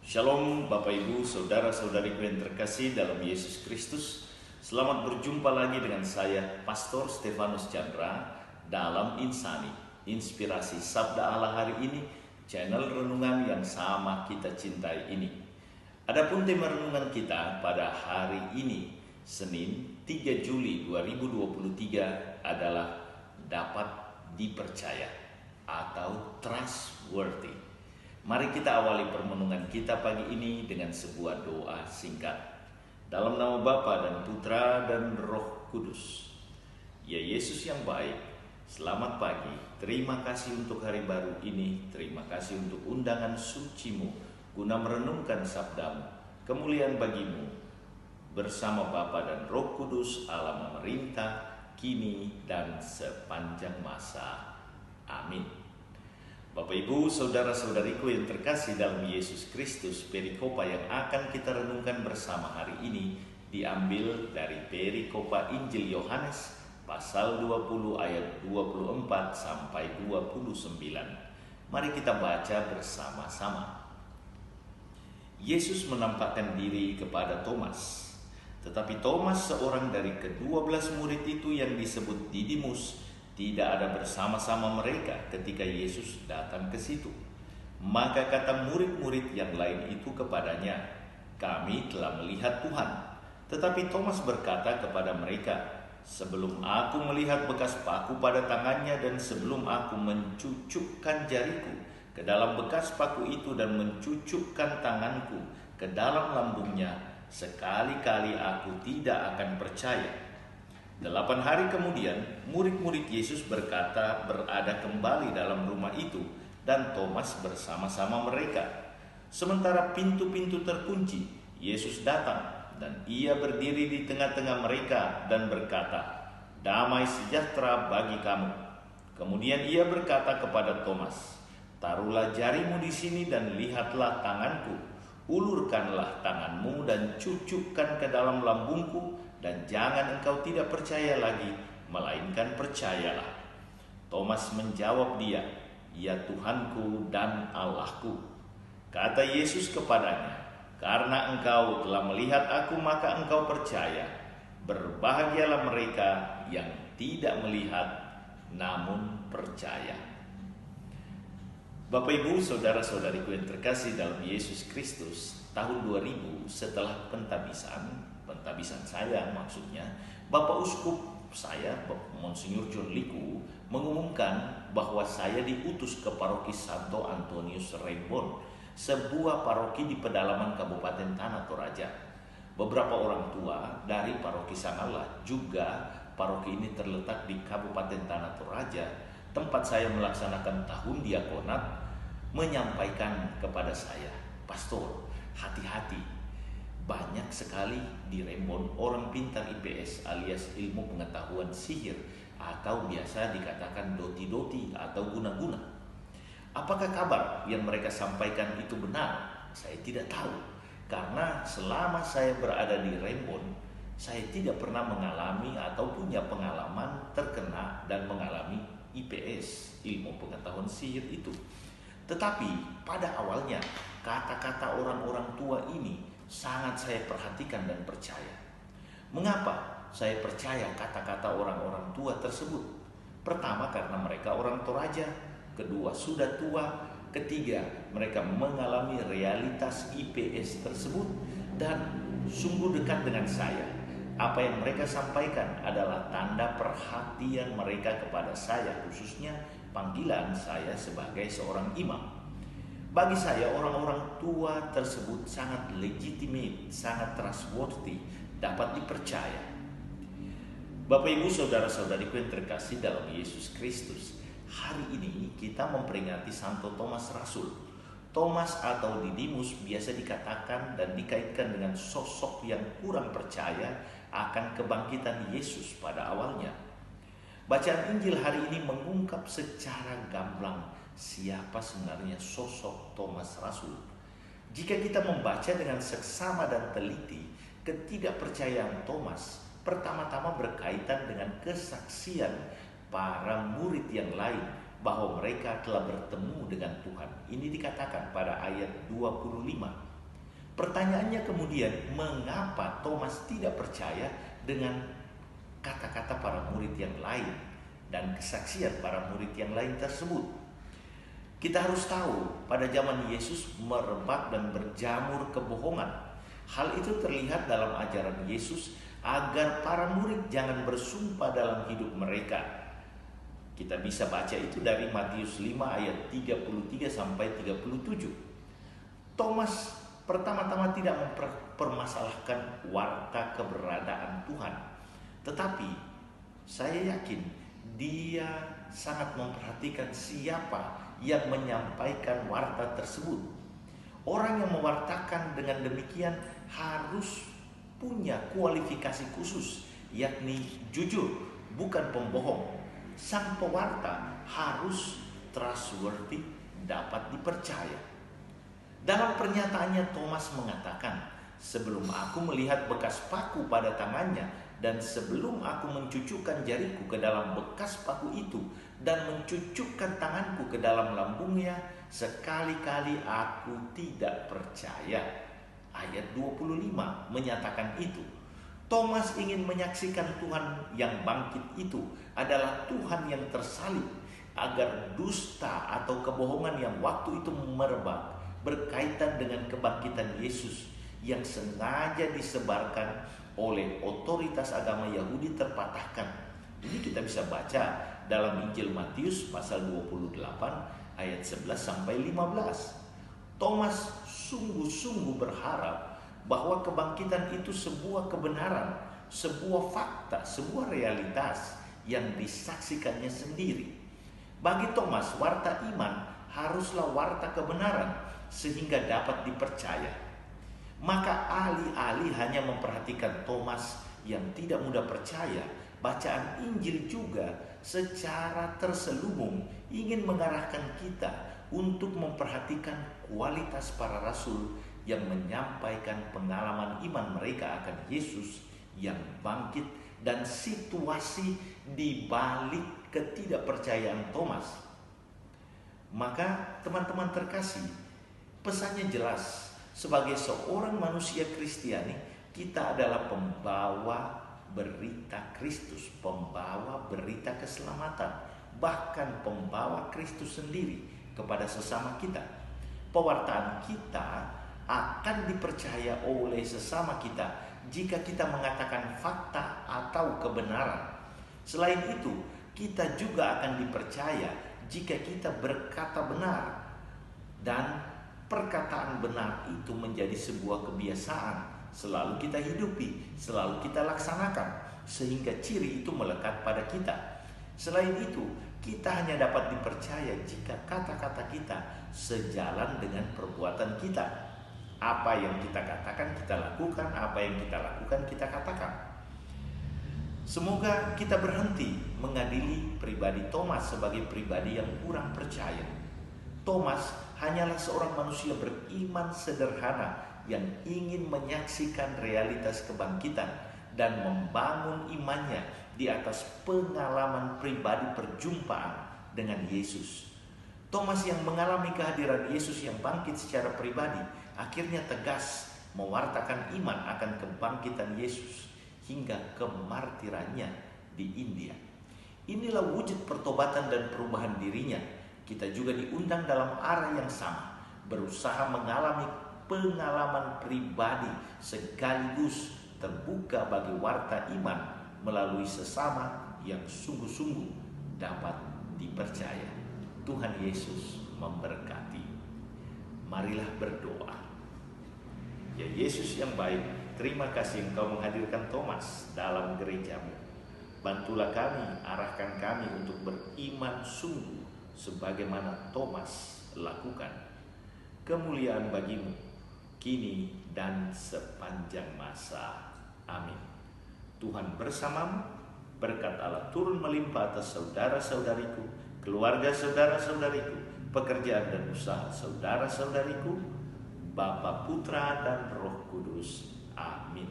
Shalom Bapak Ibu, Saudara-saudariku yang terkasih dalam Yesus Kristus. Selamat berjumpa lagi dengan saya, Pastor Stefanus Chandra, dalam Insani, Inspirasi Sabda Allah hari ini, channel renungan yang sama kita cintai ini. Adapun tema renungan kita pada hari ini, Senin 3 Juli 2023 adalah dapat dipercaya atau trustworthy. Mari kita awali permenungan kita pagi ini dengan sebuah doa singkat. Dalam nama Bapa dan Putra dan Roh Kudus. Ya Yesus yang baik, selamat pagi. Terima kasih untuk hari baru ini. Terima kasih untuk undangan suci-Mu guna merenungkan sabda-Mu. Kemuliaan bagi-Mu bersama Bapa dan Roh Kudus Allah memerintah kini dan sepanjang masa. Amin. Bapak Ibu, saudara-saudariku yang terkasih dalam Yesus Kristus, perikopa yang akan kita renungkan bersama hari ini diambil dari perikopa Injil Yohanes pasal 20 ayat 24 sampai 29. Mari kita baca bersama-sama. Yesus menampakkan diri kepada Thomas. Tetapi Thomas, seorang dari ke-12 murid itu yang disebut Didimus, tidak ada bersama-sama mereka ketika Yesus datang ke situ. Maka kata murid-murid yang lain itu kepadanya, "Kami telah melihat Tuhan." Tetapi Thomas berkata kepada mereka, "Sebelum aku melihat bekas paku pada tangannya dan sebelum aku mencucukkan jariku ke dalam bekas paku itu dan mencucukkan tanganku ke dalam lambungnya, sekali-kali aku tidak akan percaya." 8 hari kemudian, murid-murid Yesus berada kembali dalam rumah itu dan Thomas bersama-sama mereka. Sementara pintu-pintu terkunci, Yesus datang dan ia berdiri di tengah-tengah mereka dan berkata, "Damai sejahtera bagi kamu." Kemudian ia berkata kepada Thomas, "Taruhlah jarimu di sini dan lihatlah tanganku. Ulurkanlah tanganmu dan cucukkan ke dalam lambungku, dan jangan engkau tidak percaya lagi, melainkan percayalah." Thomas menjawab dia, "Ya Tuhanku dan Allahku." Kata Yesus kepadanya, "Karena engkau telah melihat aku, maka engkau percaya. Berbahagialah mereka yang tidak melihat, namun percaya." Bapak Ibu, saudara-saudariku yang terkasih dalam Yesus Kristus, tahun 2000 setelah pentabisan saya maksudnya, Bapak Uskup saya, Monsinyur John Liku, mengumumkan bahwa saya diutus ke paroki Santo Antonius Rembon, sebuah paroki di pedalaman Kabupaten Tanah Toraja. Beberapa orang tua dari paroki Sangalah, juga paroki ini terletak di Kabupaten Tanah Toraja, tempat saya melaksanakan tahun diakonat, menyampaikan kepada saya, "Pastor, hati-hati. Banyak sekali di Rembon orang pintar IPS alias ilmu pengetahuan sihir atau biasa dikatakan doti-doti atau guna-guna. Apakah kabar yang mereka sampaikan itu benar? Saya tidak tahu. Karena selama saya berada di Rembon, saya tidak pernah mengalami atau punya pengalaman terkena dan mengalami IPS, ilmu pengetahuan sihir itu. Tetapi pada awalnya kata-kata orang-orang tua ini sangat saya perhatikan dan percaya. Mengapa saya percaya kata-kata orang-orang tua tersebut? Pertama, karena mereka orang Toraja. Kedua, sudah tua. Ketiga, mereka mengalami realitas IPS tersebut dan sungguh dekat dengan saya. Apa yang mereka sampaikan adalah tanda perhatian mereka kepada saya, khususnya panggilan saya sebagai seorang imam. Bagi saya, orang-orang tua tersebut sangat legitimate, sangat trustworthy, dapat dipercaya. Bapak Ibu, saudara-saudariku yang terkasih dalam Yesus Kristus, hari ini kita memperingati Santo Thomas Rasul. Thomas atau Didimus biasa dikatakan dan dikaitkan dengan sosok yang kurang percaya akan kebangkitan Yesus pada awalnya. Bacaan Injil hari ini mengungkap secara gamblang siapa sebenarnya sosok Thomas Rasul. Jika kita membaca dengan seksama dan teliti, ketidakpercayaan Thomas pertama-tama berkaitan dengan kesaksian para murid yang lain bahwa mereka telah bertemu dengan Tuhan. Ini dikatakan pada ayat 25. Pertanyaannya kemudian, mengapa Thomas tidak percaya dengan kata-kata para murid yang lain dan kesaksian para murid yang lain tersebut? Kita harus tahu, pada zaman Yesus merebak dan berjamur kebohongan. Hal itu terlihat dalam ajaran Yesus agar para murid jangan bersumpah dalam hidup mereka. Kita bisa baca itu dari Matius 5 ayat 33 sampai 37. Thomas pertama-tama tidak mempermasalahkan warta keberadaan Tuhan. Tetapi saya yakin dia sangat memperhatikan siapa yang menyampaikan warta tersebut. Orang yang mewartakan dengan demikian harus punya kualifikasi khusus, yakni jujur, bukan pembohong. Sang pewarta harus trustworthy, dapat dipercaya. Dalam pernyataannya Thomas mengatakan, sebelum aku melihat bekas paku pada tangannya dan sebelum aku mencucukkan jariku ke dalam bekas paku itu dan mencucukkan tanganku ke dalam lambungnya, sekali-kali aku tidak percaya. Ayat 25 menyatakan itu. Thomas ingin menyaksikan Tuhan yang bangkit itu adalah Tuhan yang tersalib, agar dusta atau kebohongan yang waktu itu merebak berkaitan dengan kebangkitan Yesus yang sengaja disebarkan oleh otoritas agama Yahudi terpatahkan. Ini kita bisa baca dalam Injil Matius pasal 28 ayat 11 sampai 15. Thomas sungguh-sungguh berharap bahwa kebangkitan itu sebuah kebenaran, sebuah fakta, sebuah realitas yang disaksikannya sendiri. Bagi Thomas, warta iman haruslah warta kebenaran sehingga dapat dipercaya. Maka alih-alih hanya memperhatikan Thomas yang tidak mudah percaya, bacaan Injil juga secara terselubung ingin mengarahkan kita untuk memperhatikan kualitas para rasul yang menyampaikan pengalaman iman mereka akan Yesus yang bangkit dan situasi di balik ketidakpercayaan Thomas. Maka teman-teman terkasih, pesannya jelas. Sebagai seorang manusia Kristiani, kita adalah pembawa berita Kristus, pembawa berita keselamatan, bahkan pembawa Kristus sendiri kepada sesama kita. Pewartaan kita akan dipercaya oleh sesama kita jika kita mengatakan fakta atau kebenaran. Selain itu, kita juga akan dipercaya jika kita berkata benar, dan perkataan benar itu menjadi sebuah kebiasaan, selalu kita hidupi, selalu kita laksanakan, sehingga ciri itu melekat pada kita. Selain itu, kita hanya dapat dipercaya jika kata-kata kita sejalan dengan perbuatan kita. Apa yang kita katakan, kita lakukan. Apa yang kita lakukan, kita katakan. Semoga kita berhenti mengadili pribadi Thomas sebagai pribadi yang kurang percaya. Thomas hanyalah seorang manusia beriman sederhana yang ingin menyaksikan realitas kebangkitan dan membangun imannya di atas pengalaman pribadi perjumpaan dengan Yesus. Thomas yang mengalami kehadiran Yesus yang bangkit secara pribadi akhirnya tegas mewartakan iman akan kebangkitan Yesus hingga kemartirannya di India. Inilah wujud pertobatan dan perubahan dirinya. Kita juga diundang dalam arah yang sama, berusaha mengalami pengalaman pribadi sekaligus terbuka bagi warta iman melalui sesama yang sungguh-sungguh dapat dipercaya. Tuhan Yesus memberkati. Marilah berdoa. Ya Yesus yang baik, terima kasih Engkau menghadirkan Thomas dalam gerejamu. Bantulah kami, arahkan kami untuk beriman sungguh sebagaimana Thomas lakukan. Kemuliaan bagimu kini dan sepanjang masa. Amin. Tuhan bersamamu, berkat Allah turun melimpah atas saudara-saudariku, keluarga saudara-saudariku, pekerjaan dan usaha saudara-saudariku, Bapa, Putra, dan Roh Kudus. Amin.